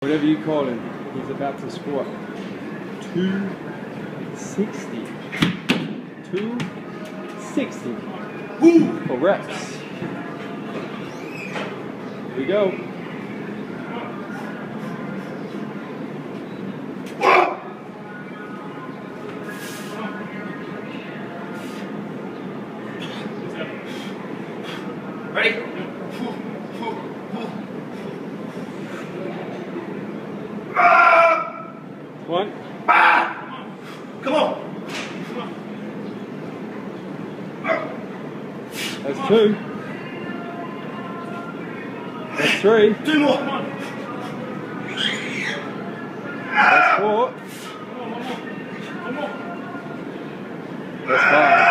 Whatever you call him, he's about to squat 260. 260. Woo! For reps. Here we go. Ready? One. Come on. That's two. That's three. Two more. That's four. That's five.